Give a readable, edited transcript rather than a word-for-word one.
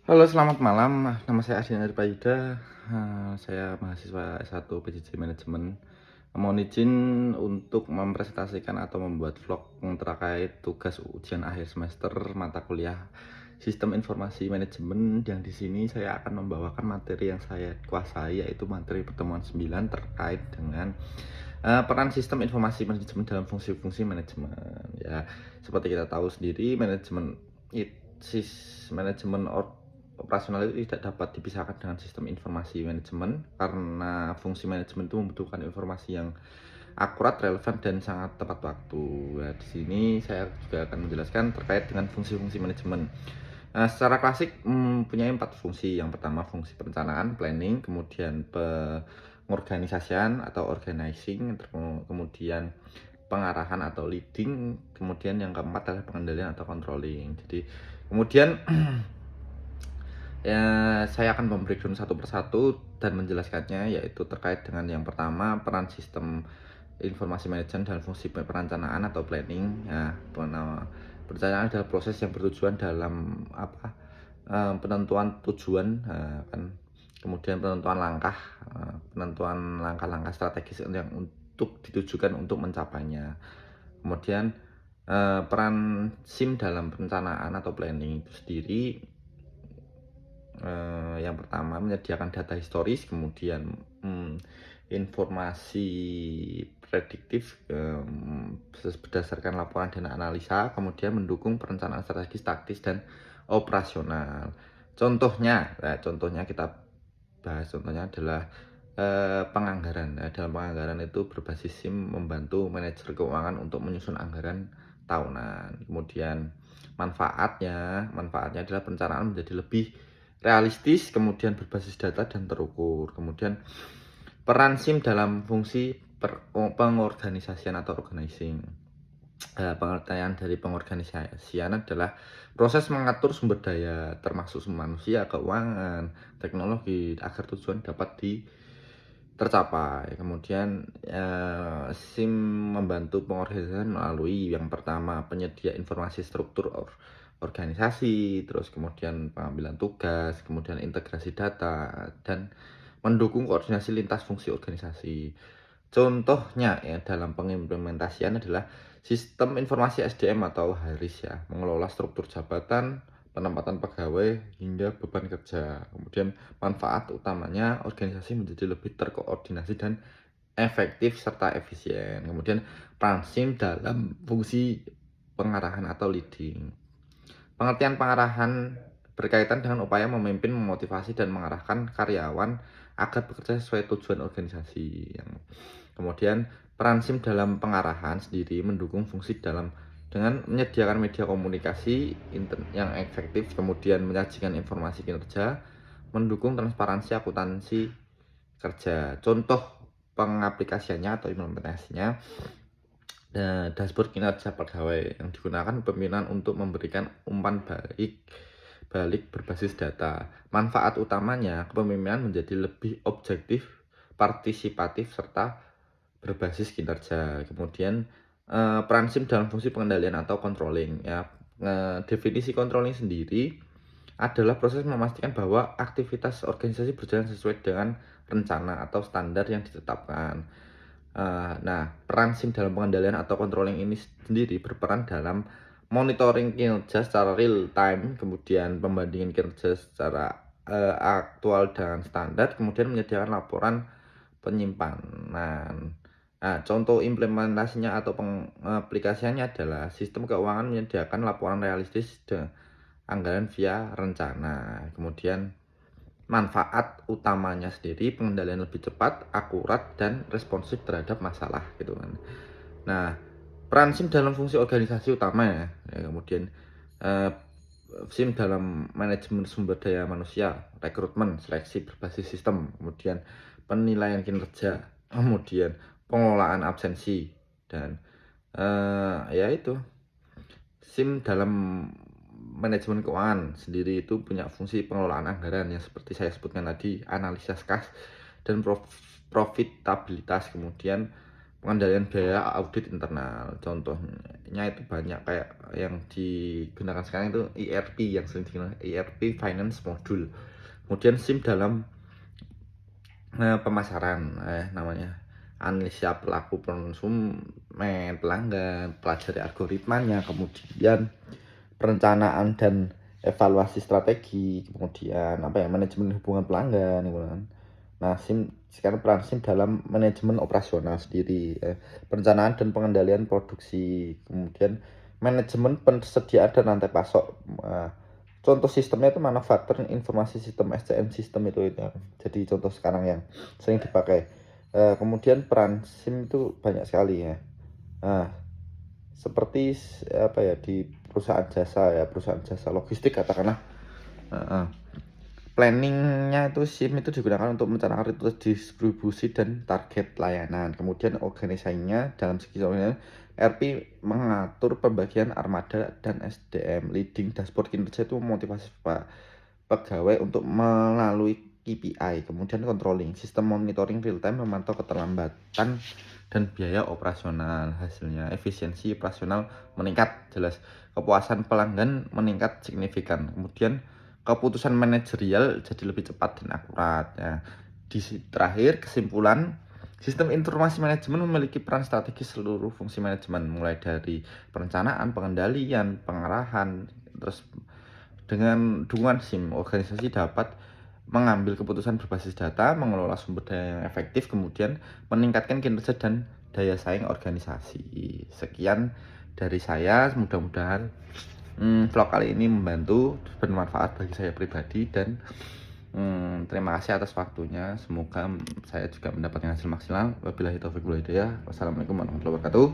Halo, selamat malam. Nama saya Asdian Payuda. Saya mahasiswa S1 PJJ Manajemen. Mohon izin untuk mempresentasikan atau membuat vlog terkait tugas ujian akhir semester mata kuliah Sistem Informasi Manajemen, yang di sini saya akan membawakan materi yang saya kuasai, yaitu materi pertemuan 9 terkait dengan peran sistem informasi manajemen dalam fungsi-fungsi manajemen. Ya, seperti kita tahu sendiri, manajemen operasional itu tidak dapat dipisahkan dengan sistem informasi manajemen, karena fungsi manajemen itu membutuhkan informasi yang akurat, relevan, dan sangat tepat waktu. Nah, di sini saya juga akan menjelaskan terkait dengan fungsi-fungsi manajemen. Secara klasik mempunyai 4 fungsi. Yang pertama fungsi perencanaan, planning, kemudian pengorganisasian atau organizing, kemudian pengarahan atau leading, kemudian yang keempat adalah pengendalian atau controlling. Jadi kemudian ya, saya akan membreakdown satu persatu dan menjelaskannya, yaitu terkait dengan yang pertama, peran sistem informasi manajemen dan fungsi perencanaan atau planning. Ya, perencanaan adalah proses yang bertujuan dalam penentuan tujuan, kan. Kemudian penentuan langkah-langkah strategis yang untuk ditujukan untuk mencapainya. Kemudian peran SIM dalam perencanaan atau planning itu sendiri, yang pertama menyediakan data historis, kemudian informasi prediktif berdasarkan laporan dan analisa, kemudian mendukung perencanaan strategis, taktis, dan operasional. Contohnya kita bahas, contohnya adalah penganggaran. Dalam penganggaran itu berbasis SIM membantu manajer keuangan untuk menyusun anggaran tahunan. Kemudian manfaatnya adalah perencanaan menjadi lebih realistis, kemudian berbasis data dan terukur. Kemudian peran SIM dalam fungsi pengorganisasian atau organizing. Pengertian dari pengorganisasian adalah proses mengatur sumber daya termasuk manusia, keuangan, teknologi agar tujuan dapat tercapai. Kemudian SIM membantu pengorganisasian melalui yang pertama penyedia informasi struktur organisasi, terus kemudian pengambilan tugas, kemudian integrasi data, dan mendukung koordinasi lintas fungsi organisasi. Contohnya ya, dalam pengimplementasian adalah sistem informasi SDM atau HARIS, ya, mengelola struktur jabatan, penempatan pegawai, hingga beban kerja. Kemudian manfaat utamanya organisasi menjadi lebih terkoordinasi dan efektif serta efisien. Kemudian peran SIM dalam fungsi pengarahan atau leading. Pengertian pengarahan berkaitan dengan upaya memimpin, memotivasi, dan mengarahkan karyawan agar bekerja sesuai tujuan organisasi. Kemudian peran SIM dalam pengarahan sendiri mendukung fungsi dengan menyediakan media komunikasi yang efektif, kemudian menyajikan informasi kinerja, mendukung transparansi akuntansi kerja. Contoh pengaplikasiannya atau implementasinya, dashboard kinerja pegawai yang digunakan pimpinan untuk memberikan umpan balik berbasis data. Manfaat utamanya, kepemimpinan menjadi lebih objektif, partisipatif, serta berbasis kinerja. Kemudian peran SIM dalam fungsi pengendalian atau controlling, ya. Definisi controlling sendiri adalah proses memastikan bahwa aktivitas organisasi berjalan sesuai dengan rencana atau standar yang ditetapkan. Nah, peran SIM dalam pengendalian atau controlling ini sendiri berperan dalam monitoring kinerja secara real time, kemudian pembandingan kinerja secara aktual dan standar, kemudian menyediakan laporan penyimpanan. Nah, contoh implementasinya atau pengaplikasiannya adalah sistem keuangan menyediakan laporan realistis anggaran via rencana. Kemudian manfaat utamanya sendiri pengendalian lebih cepat, akurat, dan responsif terhadap masalah, gitu kan. Nah, peran SIM dalam fungsi organisasi utama, ya. Kemudian SIM dalam manajemen sumber daya manusia, rekrutmen, seleksi berbasis sistem, kemudian penilaian kinerja, kemudian pengelolaan absensi, dan ya itu. SIM dalam manajemen keuangan sendiri itu punya fungsi pengelolaan anggaran yang seperti saya sebutkan tadi, analisis kas dan profitabilitas, kemudian pengendalian biaya audit internal. Contohnya itu banyak kayak yang digunakan sekarang itu ERP yang sering digunakan, ERP Finance Module. Kemudian SIM dalam pemasaran, namanya analisa pelaku konsumen, pelanggan, pelajari algoritmanya, kemudian perencanaan dan evaluasi strategi, kemudian apa ya, manajemen hubungan pelanggan gitu kan. Nah, sekarang peran SIM dalam manajemen operasional sendiri, perencanaan dan pengendalian produksi, kemudian manajemen persediaan dan rantai pasok. Contoh sistemnya itu manufacturing informasi sistem, SCM sistem itu ya. Jadi contoh sekarang yang sering dipakai. Kemudian peran SIM itu banyak sekali ya. Nah, seperti apa ya, di perusahaan jasa logistik katakanlah. Planningnya itu SIM itu digunakan untuk mencanangkan rute distribusi dan target layanan. Kemudian organisasinya dalam segi RP mengatur pembagian armada dan SDM. Leading dashboard kinerja itu memotivasi pegawai untuk melalui KPI. Kemudian controlling, sistem monitoring real time memantau keterlambatan dan biaya operasional. Hasilnya efisiensi operasional meningkat jelas, kepuasan pelanggan meningkat signifikan. Kemudian keputusan manajerial jadi lebih cepat dan akurat ya. Terakhir kesimpulan, sistem informasi manajemen memiliki peran strategis seluruh fungsi manajemen, mulai dari perencanaan, pengendalian, pengarahan. Terus dengan dukungan SIM, organisasi dapat mengambil keputusan berbasis data, mengelola sumber daya yang efektif, kemudian meningkatkan kinerja dan daya saing organisasi. Sekian dari saya, mudah-mudahan vlog kali ini membantu, bermanfaat bagi saya pribadi, dan terima kasih atas waktunya. Semoga saya juga mendapatkan hasil maksimal. Wabillahi taufiq wal hidayah. Wassalamualaikum warahmatullahi wabarakatuh.